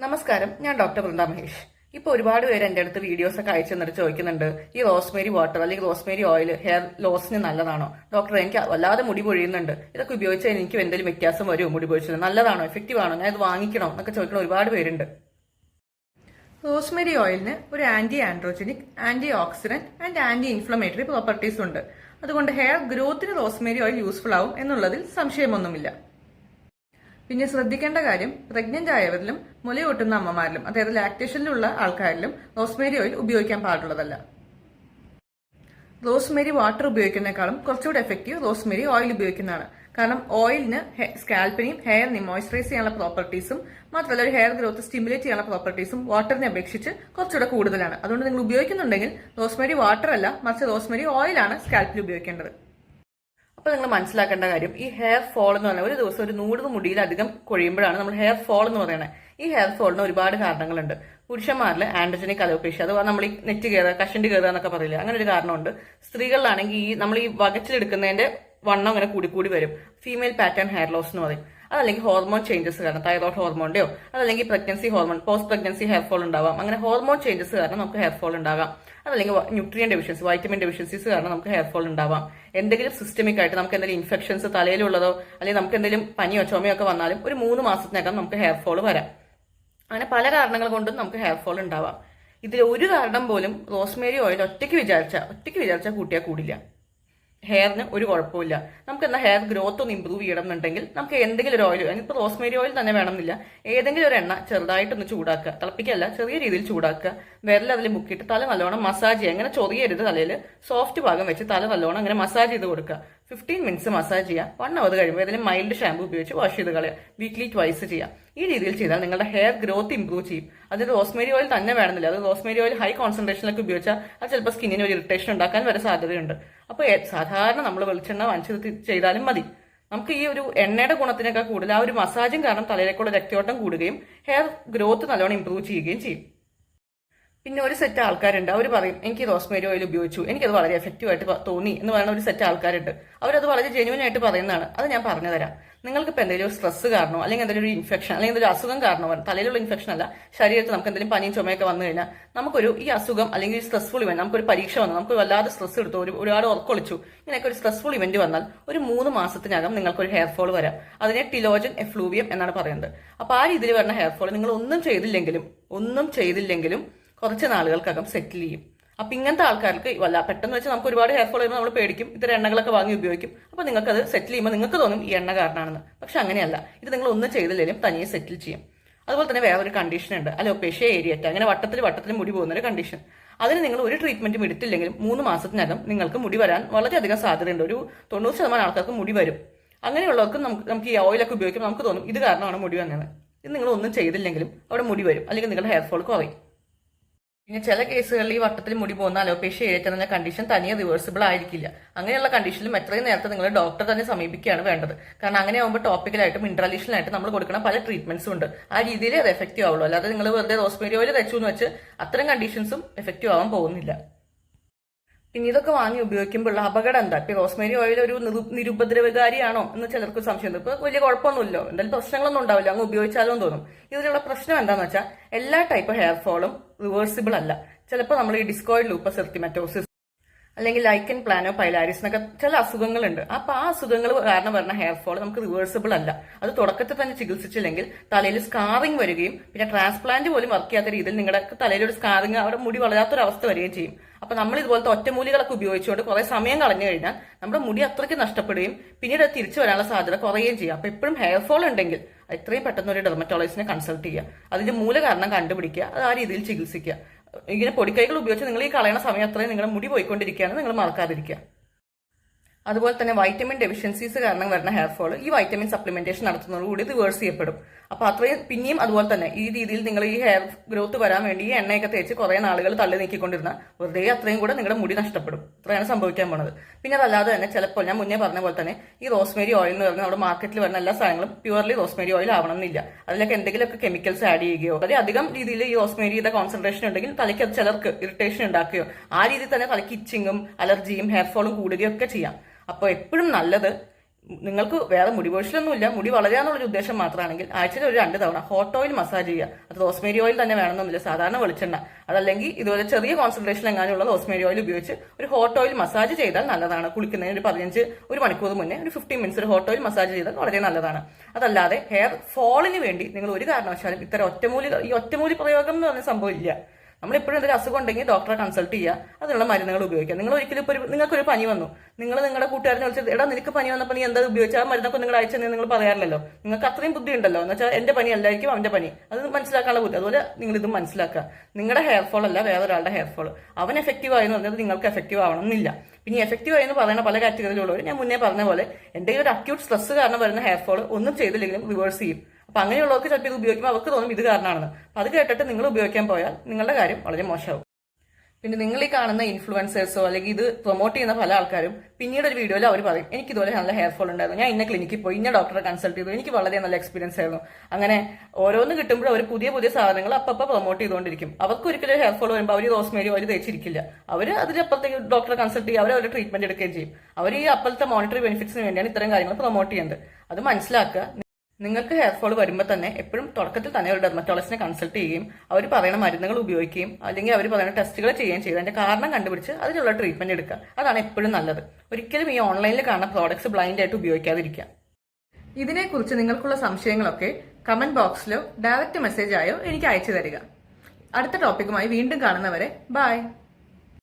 നമസ്കാരം, ഞാൻ ഡോക്ടർ വൃന്ദ മഹേഷ്. ഇപ്പൊ ഒരുപാട് പേര് എന്റെ അടുത്ത് വീഡിയോസ് ഒക്കെ അയച്ചു തന്നിട്ട് ചോദിക്കുന്നുണ്ട്, ഈ റോസ്മേരി വാട്ടർ അല്ലെങ്കിൽ റോസ്മേരി ഓയിൽ ഹെയർ ലോസിന് നല്ലതാണോ? ഡോക്ടർ, എനിക്ക് വല്ലാതെ മുടി പൊഴിയുന്നുണ്ട്, ഇതൊക്കെ ഉപയോഗിച്ചാൽ എനിക്ക് എന്തെങ്കിലും വ്യത്യാസം വരുമോ? മുടി പൊഴിച്ചത് നല്ലതാണോ, എഫക്റ്റീവ് ആണോ, ഞാൻ ഇത് വാങ്ങിക്കണോ എന്നൊക്കെ ചോദിക്കുന്ന ഒരുപാട് പേരുണ്ട്. റോസ്മേരി ഓയിലിന് ഒരു anti androgenic, anti oxidant and anti inflammatory properties ഉണ്ട്. അതുകൊണ്ട് ഹെയർ ഗ്രോത്തിന് റോസ്മേരി ഓയിൽ യൂസ്ഫുൾ ആവും എന്നുള്ളതിൽ സംശയമൊന്നുമില്ല. പിന്നെ ശ്രദ്ധിക്കേണ്ട കാര്യം, പ്രഗ്നന്റ് ആയവരിലും മുലയൂട്ടുന്ന അമ്മമാരിലും, അതായത് ലാക്ടേഷനിലുള്ള ആൾക്കാരിലും റോസ്മേരി ഓയിൽ ഉപയോഗിക്കാൻ പാടുള്ളതല്ല. റോസ്മേരി വാട്ടർ ഉപയോഗിക്കുന്നതിനേക്കാളും കുറച്ചുകൂടി എഫക്റ്റീവ് റോസ്മേരി ഓയിൽ ഉപയോഗിക്കുന്നതാണ്. കാരണം ഓയിലിന് സ്കാൽപ്പിനെയും ഹെയറിനെയും മോയ്സ്ചറൈസ് ചെയ്യാനുള്ള പ്രോപ്പർട്ടീസും മാത്രമല്ല ഒരു ഹെയർ ഗ്രോത്ത് സ്റ്റിമുലേറ്റ് ചെയ്യാനുള്ള പ്രോപ്പർട്ടീസും വാട്ടറിനെ അപേക്ഷിച്ച് കുറച്ചുകൂടെ കൂടുതലാണ്. അതുകൊണ്ട് നിങ്ങൾ ഉപയോഗിക്കുന്നുണ്ടെങ്കിൽ റോസ്മേരി വാട്ടർ അല്ല, മറിച്ച് റോസ്മേരി ഓയിലാണ് സ്കാൽപ്പിൽ ഉപയോഗിക്കേണ്ടത്. അപ്പൊ നിങ്ങൾ മനസ്സിലാക്കേണ്ട കാര്യം, ഈ ഹെയർ ഫോൾ എന്ന് പറഞ്ഞാൽ ഒരു ദിവസം ഒരു 100 മുടിയിലധികം കൊഴിയുമ്പോഴാണ് നമ്മൾ ഹെയർ ഫോൾ എന്ന് പറയുന്നത്. ഈ ഹെയർ ഫോളിന് ഒരുപാട് കാരണങ്ങളുണ്ട്. പുരുഷന്മാരിൽ ആൻഡ്രോജനിക് അലോപേഷ്യ, അഥവാ നമ്മൾ ഈ നെറ്റ് കയറുക, കഷണ്ടി കയറുക എന്നൊക്കെ പറയില്ല, അങ്ങനെ ഒരു കാരണമുണ്ട്. സ്ത്രീകളിലാണെങ്കിൽ നമ്മൾ ഈ വകച്ചിലെടുക്കുന്നതിന്റെ വണ്ണം അങ്ങനെ കൂടി വരും, ഫീമെയിൽ പാറ്റേൺ ഹെയർ ലോസ് എന്ന് പറയും. അതല്ലെങ്കിൽ ഹോർമോൺ ചേഞ്ചസ് കാരണം, തൈറോയ്ഡ് ഹോർമോണിന്റെയോ അതല്ലെങ്കിൽ pregnancy hormone, post pregnancy hair fall ഉണ്ടാവാം. അങ്ങനെ ഹോർമോൺ ചേഞ്ചസ് കാരണം നമുക്ക് ഹെയർ ഫോൾ ഉണ്ടാകാം. അതല്ലെങ്കിൽ ന്യൂട്രിയൻ ഡെഫിഷ്യൻസി, വൈറ്റമിൻ ഡെഫിഷ്യൻസീസ് കാരണം നമുക്ക് ഹെയർ ഫോൾ ഉണ്ടാവാം. എന്തെങ്കിലും സിസ്റ്റമിക് ആയിട്ട് നമുക്ക് എന്തെങ്കിലും ഇൻഫെക്ഷൻസ് തലയിലുള്ളതോ അല്ലെങ്കിൽ നമുക്ക് എന്തെങ്കിലും പനിയോ ചുമയോ ഒക്കെ വന്നാലും ഒരു 3 മാസത്തിനകം നമുക്ക് ഹെയർ ഫോൾ വരാം. അങ്ങനെ പല കാരണങ്ങൾ കൊണ്ടും നമുക്ക് ഹെയർ ഫോൾ ഉണ്ടാവാം. ഇതിൽ ഒരു കാരണം പോലും റോസ്മേരി ഓയിൽ ഒറ്റയ്ക്ക് വിചാരിച്ചാൽ കൂട്ടിയാൽ കൂടില്ല. ഹെയറിന് ഒരു കുഴപ്പമില്ല. നമുക്ക് എന്നാൽ ഹെയർ ഗ്രോത്ത് ഒന്ന് ഇമ്പ്രൂവ് ചെയ്യണമെന്നുണ്ടെങ്കിൽ നമുക്ക് എന്തെങ്കിലും ഒരു ഓയിൽ, ഇപ്പോൾ റോസ്മേരി ഓയിൽ തന്നെ വേണമെന്നില്ല, ഏതെങ്കിലും ഒരു എണ്ണ ചെറുതായിട്ടൊന്ന് ചൂടാക്കുക, തിളപ്പിക്കല്ല, ചെറിയ രീതിയിൽ ചൂടാക്കുക, വിരൽ അതിൽ മുക്കിയിട്ട് തല നല്ലോണം മസാജ് ചെയ്യുക. അങ്ങനെ ചൊറിയരുത്, തലയിൽ സോഫ്റ്റ് ഭാഗം വെച്ച് തല നല്ലോണം അങ്ങനെ മസാജ് ചെയ്ത് കൊടുക്കുക. 15 മിനിറ്റ്സ് മസാജ് ചെയ്യുക. 1 അവർ കഴിയുമ്പോൾ ഏതെങ്കിലും മൈൽഡ് ഷാമ്പു ഉപയോഗിച്ച് വാഷ് ചെയ്ത് കളയുക. വീക്ക്ലി ട്വൈസ് ചെയ്യുക. ഈ രീതിയിൽ ചെയ്താൽ നിങ്ങളുടെ ഹെയർ ഗ്രോത്ത് ഇംപ്രൂവ് ചെയ്യും. അത് റോസ്മേരി ഓയിൽ തന്നെ വേണമെന്നില്ല. അത് റോസ്മേരി ഓയിൽ ഹൈ കോൺസെൻട്രേഷനിലൊക്കെ ഉപയോഗിച്ചാൽ അത് ചിലപ്പോൾ സ്കിന്നിന് ഒരു ഇറിറ്റേഷൻ ഉണ്ടാക്കാൻ വരെ സാധ്യതയുണ്ട്. അപ്പോൾ സാധാരണ നമ്മൾ വെളിച്ചെണ്ണ വാങ്ങിച്ച് ചെയ്താലും മതി. നമുക്ക് ഈ ഒരു എണ്ണയുടെ ഗുണത്തിനേക്കാൾ കൂടുതൽ ആ ഒരു മസാജും കാരണം തലയിലേക്കുള്ള രക്തയോട്ടം കൂടുകയും ഹെയർ ഗ്രോത്ത് നല്ലോണം ഇംപ്രൂവ് ചെയ്യുകയും ചെയ്യും. പിന്നെ ഒരു സെറ്റ് ആൾക്കാരുണ്ട്, അവർ പറയും എനിക്ക് റോസ്മേരി ഓയിൽ ഉപയോഗിച്ചു, എനിക്കത് വളരെ എഫക്റ്റീവ് ആയിട്ട് തോന്നി എന്ന് പറയുന്ന ഒരു സെറ്റ് ആൾക്കാരുണ്ട്. അവരത് വളരെ ജെന്യൂൻ ആയിട്ട് പറയുന്നതാണ്. അത് ഞാൻ പറഞ്ഞു തരാം. നിങ്ങൾക്കിപ്പോൾ എന്തെങ്കിലും സ്ട്രെസ് കാരണോ അല്ലെങ്കിൽ എന്തെങ്കിലും ഒരു ഇൻഫെക്ഷൻ അല്ലെങ്കിൽ എന്തെങ്കിലും അസുഖം കാരണോ, തലയിലുള്ള ഇൻഫെക്ഷൻ അല്ല, ശരീരത്തിൽ നമുക്ക് എന്തെങ്കിലും പനിയും ചുമയൊക്കെ വന്നു കഴിഞ്ഞാൽ നമുക്കൊരു ഈ അസുഖം അല്ലെങ്കിൽ സ്ട്രെസ്ഫുൾ ഇവന്റ്, നമുക്കൊരു പരീക്ഷ വന്നു, നമുക്ക് വല്ലാതെ സ്ട്രെസ് എടുത്തു, ഒരുപാട് ഉറക്കൊളിച്ചു, ഇങ്ങനെയൊക്കെ ഒരു സ്ട്രെസ്ഫുൾ ഇവന്റ് വന്നാൽ ഒരു 3 മാസത്തിനകം നിങ്ങൾക്കൊരു ഹെയർ ഫോൾ വരാം. അതിനെ ടിലോജൻ എഫ്ലൂവിയം എന്നാണ് പറയുന്നത്. അപ്പോൾ ആ രീതിയിൽ വരുന്ന ഹെയർ ഫോൾ നിങ്ങൾ ഒന്നും ചെയ്തില്ലെങ്കിലും കുറച്ച് നാളുകൾക്കകം സെറ്റിൽ ചെയ്യും. അപ്പൊ ഇങ്ങനത്തെ ആൾക്കാർക്ക് പെട്ടെന്ന് വെച്ച് നമുക്ക് ഒരുപാട് ഹെയർ ഫോൾ ചെയ്യുമ്പോൾ നമ്മൾ പേടിക്കും, ഇത്തരം എണ്ണകളൊക്കെ വാങ്ങി ഉപയോഗിക്കും. അപ്പൊ നിങ്ങൾക്ക് അത് സെറ്റിൽ ചെയ്യുമ്പോൾ നിങ്ങൾക്ക് തോന്നും ഈ എണ്ണ കാരണമാണെന്ന്. പക്ഷെ അങ്ങനെയല്ല, ഇത് നിങ്ങൾ ഒന്നും ചെയ്തില്ലെങ്കിലും തനിയെ സെറ്റിൽ ചെയ്യും. അതുപോലെ തന്നെ വേറൊരു കണ്ടീഷൻ ഉണ്ട്, അലോപേഷ്യ ഏരിയറ്റ, അങ്ങനെ വട്ടത്തിൽ മുടി പോകുന്ന ഒരു കണ്ടീഷൻ. അതിന് നിങ്ങൾ ഒരു ട്രീറ്റ്മെന്റും എടുത്തില്ലെങ്കിലും 3 മാസത്തിനകം നിങ്ങൾക്ക് മുടി വരാൻ വളരെയധികം സാധ്യതയുണ്ട്. ഒരു 90% ആൾക്കാർക്ക് മുടി വരും. അങ്ങനെയുള്ളവർക്കും നമുക്ക് ഈ ഓയിലൊക്കെ ഉപയോഗിക്കുമ്പോൾ നമുക്ക് തോന്നും ഇത് കാരണമാണ് മുടി വന്നത്. ഇത് നിങ്ങൾ ഒന്നും ചെയ്തില്ലെങ്കിലും അവിടെ മുടി വരും, അല്ലെങ്കിൽ നിങ്ങളുടെ ഹെയർ ഫോൾ കുറയും. പിന്നെ ചില കേസുകളിൽ ഈ വട്ടത്തിൽ മുടി പോകുന്ന അലോപേഷ്യ ഏരിയറ്റ എന്ന കണ്ടീഷൻ തനിയെ റിവേഴ്സിബിൾ ആയിരിക്കില്ല. അങ്ങനെയുള്ള കണ്ടീഷനിലും എത്രയും നേരത്തെ നിങ്ങൾ ഡോക്ടറെ തന്നെ സമീപിക്കുകയാണ് വേണ്ടത്. കാരണം അങ്ങനെ ആകുമ്പോൾ ടോപ്പിക്കലായിട്ടും ഇൻട്രാലീഷനായിട്ട് നമ്മൾ കൊടുക്കുന്ന പല ട്രീറ്റ്മെന്റ്സും ഉണ്ട്. ആ രീതിയിൽ അത് എഫക്റ്റീവ് ആവുള്ളൂ. അല്ലാതെ നിങ്ങൾ വെറുതെ റോസ്മേരി ഓയിൽ വെച്ചു എന്ന് വെച്ച് അത്തരം കണ്ടീഷൻസും എഫക്റ്റീവ് ആവാൻ പോകുന്നില്ല. പിന്നെ ഇതൊക്കെ വാങ്ങി ഉപയോഗിക്കുമ്പോഴുള്ള അപകടം എന്താ? ഇപ്പൊ റോസ്മേരി ഓയിൽ ഒരു നിരുപദ്രവകാരിയാണോ എന്ന് ചിലർക്ക് സംശയമുണ്ട്. ഇപ്പൊ വലിയ കുഴപ്പമൊന്നുമില്ലോ, എന്തായാലും പ്രശ്നങ്ങളൊന്നും ഉണ്ടാവില്ല, അങ്ങ് ഉപയോഗിച്ചാലും തോന്നും. ഇതിലുള്ള പ്രശ്നം എന്താന്ന് വെച്ചാൽ എല്ലാ ടൈപ്പ് ഹെയർ ഫോളും റിവേഴ്സിബിൾ അല്ല. ചിലപ്പോൾ നമ്മൾ ഈ ഡിസ്കോയിഡ് ലൂപ്പസ് എർത്തിമറ്റോസിസ് അല്ലെങ്കിൽ ലൈക്കൻ പ്ലാനോ പൈലാരിസ് എന്നൊക്കെ ചില അസുഖങ്ങളുണ്ട്. അപ്പൊ ആ അസുഖങ്ങൾ കാരണം വരുന്ന ഹെയർ ഫോൾ നമുക്ക് റിവേഴ്സിബിൾ അല്ല. അത് തുടക്കത്തിൽ തന്നെ ചികിത്സിച്ചില്ലെങ്കിൽ തലയിൽ സ്കാറിങ് വരികയും പിന്നെ ട്രാൻസ്പ്ലാന്റ് പോലും വർക്ക് ചെയ്യാത്ത രീതിയിൽ നിങ്ങളുടെ തലയിലൊരു സ്കാറിങ്, അവിടെ മുടി വളരാത്തൊരവസ്ഥ വരികയും ചെയ്യും. അപ്പൊ നമ്മൾ ഇതുപോലത്തെ ഒറ്റമൂലികളൊക്കെ ഉപയോഗിച്ചുകൊണ്ട് കുറെ സമയം കളഞ്ഞു കഴിഞ്ഞാൽ നമ്മുടെ മുടി അത്രയ്ക്ക് നഷ്ടപ്പെടുകയും പിന്നീട് അത് തിരിച്ചു വരാനുള്ള സാധ്യത കുറയുകയും ചെയ്യും. അപ്പൊ എപ്പോഴും ഹെയർ ഫോൾ ഉണ്ടെങ്കിൽ എത്രയും പെട്ടെന്ന് ഒരു ഡെർമറ്റോളജിസ്റ്റിനെ കൺസൾട്ട് ചെയ്യുക, അതിന്റെ മൂലകാരണം കണ്ടുപിടിക്കുക, അത് ആ രീതിയിൽ ചികിത്സിക്കുക. ഇങ്ങനെ പൊടിക്കൈകൾ ഉപയോഗിച്ച് നിങ്ങൾ ഈ കളയണ സമയം അത്രയും നിങ്ങളുടെ മുടി പോയിക്കൊണ്ടിരിക്കുകയാണ്, നിങ്ങൾ മറക്കാതിരിക്കുക. അതുപോലെ തന്നെ വൈറ്റമിൻ ഡെഫിഷ്യൻസീസ് കാരണം വരുന്ന ഹെയർ ഫോൾ ഈ വൈറ്റമിൻ സപ്ലിമെന്റേഷൻ നടത്തുന്നതോടുകൂടി റിവേഴ്സ് ചെയ്യപ്പെടും. അപ്പൊ അത്രയും പിന്നെയും അതുപോലെ തന്നെ ഈ രീതിയിൽ നിങ്ങൾ ഈ ഹെയർ ഗ്രോത്ത് വരാൻ വേണ്ടി ഈ എണ്ണയൊക്കെ തേച്ച് കുറെ നാളുകൾ തള്ളി നീക്കിക്കൊണ്ടിരുന്ന വെറുതെ അത്രയും കൂടെ നിങ്ങളുടെ മുടി നഷ്ടപ്പെടും. ഇത്രയാണ് സംഭവിക്കാൻ പോണത്. പിന്നെ അതല്ലാതെ തന്നെ ചിലപ്പോൾ ഞാൻ മുന്നേ പറഞ്ഞ പോലെ തന്നെ ഈ റോസ്മേരി ഓയിൽ എന്ന് പറഞ്ഞാൽ നമ്മുടെ മാർക്കറ്റിൽ വരുന്ന എല്ലാ സാധനങ്ങളും പ്യുവർലി റോസ്മേരി ഓയിൽ ആവണമെന്നില്ല. അതിലൊക്കെ എന്തെങ്കിലുമൊക്കെ കെമിക്കൽസ് ആഡ് ചെയ്യുകയോ അല്ലെങ്കിൽ അധികം രീതിയിൽ ഈ റോസ്മേരിയുടെ കോൺസെൻട്രേഷൻ ഉണ്ടെങ്കിൽ തലയ്ക്ക് അത് ചിലർക്ക് ഇറിറ്റേഷൻ ഉണ്ടാക്കുകയോ ആ രീതിയിൽ തന്നെ തലയ്ക്ക് ഇച്ചിങ്ങും അലർജിയും ഹെയർ ഫോളും കൂടുകയോ ഒക്കെ ചെയ്യാം. അപ്പോൾ എപ്പോഴും നല്ലത് നിങ്ങൾക്ക് വേറെ മുടി പൊഴിച്ചിലൊന്നുമില്ല, മുടി വളരാന്നുള്ളൊരു ഉദ്ദേശം മാത്രമാണെങ്കിൽ ആഴ്ചയിൽ ഒരു 2 തവണ ഹോട്ട് ഓയിൽ മസാജ് ചെയ്യുക. അത് റോസ്മേരി ഓയിൽ തന്നെ വേണമെന്നൊന്നുമില്ല, സാധാരണ വെളിച്ചെണ്ണ. അതല്ലെങ്കിൽ ഇതുപോലെ ചെറിയ കോൺസെൻട്രേഷൻ എങ്ങാനുള്ള റോസ്മേരി ഓയിൽ ഉപയോഗിച്ച് ഒരു ഹോട്ട് ഓയിൽ മസാജ് ചെയ്താൽ നല്ലതാണ്. കുളിക്കുന്നതിന് ഒരു മണിക്കൂർ മുന്നേ ഒരു 15 മിനിറ്റ്സ് ഒരു ഹോട്ട് ഓയിൽ മസാജ് ചെയ്താൽ വളരെ നല്ലതാണ്. അതല്ലാതെ ഹെയർ ഫോളിന് വേണ്ടി നിങ്ങൾ ഒരു കാരണവശാലും ഇത്തരം ഒറ്റമൂലി പ്രയോഗം എന്ന് പറഞ്ഞ സംഭവം ഇല്ല. നമ്മളെപ്പോഴും എന്തൊരു അസുഖം ഉണ്ടെങ്കിൽ ഡോക്ടറെ കൺസൾട്ട് ചെയ്യുക, അതിനുള്ള മരുന്നുകൾ ഉപയോഗിക്കുക. നിങ്ങൾ ഒരിക്കലും ഇപ്പോൾ നിങ്ങൾക്കൊരു പനി വന്നു, നിങ്ങൾ നിങ്ങളുടെ കൂട്ടുകാരനെ വിളിച്ചത് എടാ നിനക്ക് പനി വന്നപ്പോൾ നീ എന്താ ഉപയോഗിച്ചാൽ ആ മരുന്നൊക്കെ നിങ്ങൾ അയച്ചെന്ന് നിങ്ങൾ പറയാറില്ലല്ലോ. നിങ്ങൾക്ക് അത്രയും ബുദ്ധി ഉണ്ടല്ലോ, എന്ന് വെച്ചാൽ എന്റെ പനി അല്ലായിരിക്കും അവന്റെ പനി, അത് മനസ്സിലാക്കാനുള്ള ബുദ്ധി. അതുപോലെ നിങ്ങൾ ഇതും മനസ്സിലാക്കുക. നിങ്ങളുടെ ഹെയർ ഫോൾ അല്ല വേറൊരാളുടെ ഹെയർ ഫോൾ. അവൻ എഫക്റ്റീവ് ആയെന്ന് പറഞ്ഞത് നിങ്ങൾക്ക് എഫക്റ്റീവ് ആവണമെന്നില്ല. പിന്നെ എഫക്റ്റീവ് ആയെന്ന് പറയുന്ന പല കാറ്റഗറിയിലുള്ളവർ ഞാൻ മുന്നേ പറഞ്ഞ പോലെ എന്തെങ്കിലും ഒരു അക്യൂട്ട് സ്ട്രെസ് കാരണം വരുന്ന ഹെയർ ഫോൾ ഒന്നും ചെയ്തില്ലെങ്കിലും റിവേഴ്സ് ചെയ്യും. അപ്പൊ അങ്ങനെയുള്ളവർക്ക് ചിലപ്പോൾ ഇത് ഉപയോഗിക്കുമ്പോൾ അവർക്ക് തോന്നും ഇത് കാരണമാണെന്ന്. അപ്പൊ അത് കേട്ടിട്ട് നിങ്ങൾ ഉപയോഗിക്കാൻ പോയാൽ നിങ്ങളുടെ കാര്യം വളരെ മോശമാവും. പിന്നെ നിങ്ങൾ ഈ കാണുന്ന ഇൻഫ്ലുവൻസേഴ്സോ അല്ലെങ്കിൽ ഇത് പ്രൊമോട്ട് ചെയ്യുന്ന പല ആൾക്കാരും പിന്നീട് ഒരു വീഡിയോയിൽ അവർ പറയും എനിക്ക് ഇതുപോലെ നല്ല ഹെയർ ഫോൾ ഉണ്ടായിരുന്നു, ഞാൻ ഇന്ന ക്ലിനിക്കിൽ പോയി ഇന്ന ഡോക്ടറെ കൺസൾട്ട് ചെയ്തു, എനിക്ക് വളരെ നല്ല എക്സ്പീരിയൻസ് ആയിരുന്നു. അങ്ങനെ ഓരോന്ന് കിട്ടുമ്പോഴും അവർ പുതിയ സാധനങ്ങൾ അപ്പം പ്രൊമോട്ട് ചെയ്തുകൊണ്ടിരിക്കും. അവർക്ക് ഒരിക്കലും ഹെയർ ഫോൾ വരുമ്പോൾ അവർ റോസ്മേരി ഓയിൽ തേച്ചിരിക്കില്ല. അവർ അതിനപ്പുറത്തേക്ക് ഡോക്ടറെ കൺസൾട്ട് ചെയ്യുക, അവരുടെ ട്രീറ്റ്മെന്റ് എടുക്കുകയും ചെയ്യും. അവർ ഈ അപ്പോഴത്തെ മോണിറ്ററി ബെനിഫിറ്റ്സിന് വേണ്ടിയാണ് ഇത്തരം കാര്യങ്ങൾ പ്രൊമോട്ട് ചെയ്യുന്നത്. അത് മനസ്സിലാക്കുക. നിങ്ങൾക്ക് ഹെയർ ഫോൾ വരുമ്പോൾ തന്നെ എപ്പോഴും തുടക്കത്തിൽ തന്നെ ഒരു ഡെർമറ്റോളജിനെ കൺസൾട്ട് ചെയ്യുകയും അവർ പറയുന്ന മരുന്നുകൾ ഉപയോഗിക്കുകയും അല്ലെങ്കിൽ അവർ പറയുന്ന ടെസ്റ്റുകൾ ചെയ്യുകയും ചെയ്ത് അതിന്റെ കാരണം കണ്ടുപിടിച്ച് അതിനുള്ള ട്രീറ്റ്മെന്റ് എടുക്കുക. അതാണ് എപ്പോഴും നല്ലത്. ഒരിക്കലും ഈ ഓൺലൈനിൽ കാണുന്ന പ്രോഡക്ട്സ് ബ്ലൈൻഡ് ആയിട്ട് ഉപയോഗിക്കാതിരിക്കുക. ഇതിനെക്കുറിച്ച് നിങ്ങൾക്കുള്ള സംശയങ്ങളൊക്കെ കമന്റ് ബോക്സിലോ ഡയറക്റ്റ് മെസ്സേജ് ആയോ എനിക്ക് അയച്ചു തരിക. അടുത്ത ടോപ്പിക്കുമായി വീണ്ടും കാണുന്നവരെ ബൈ.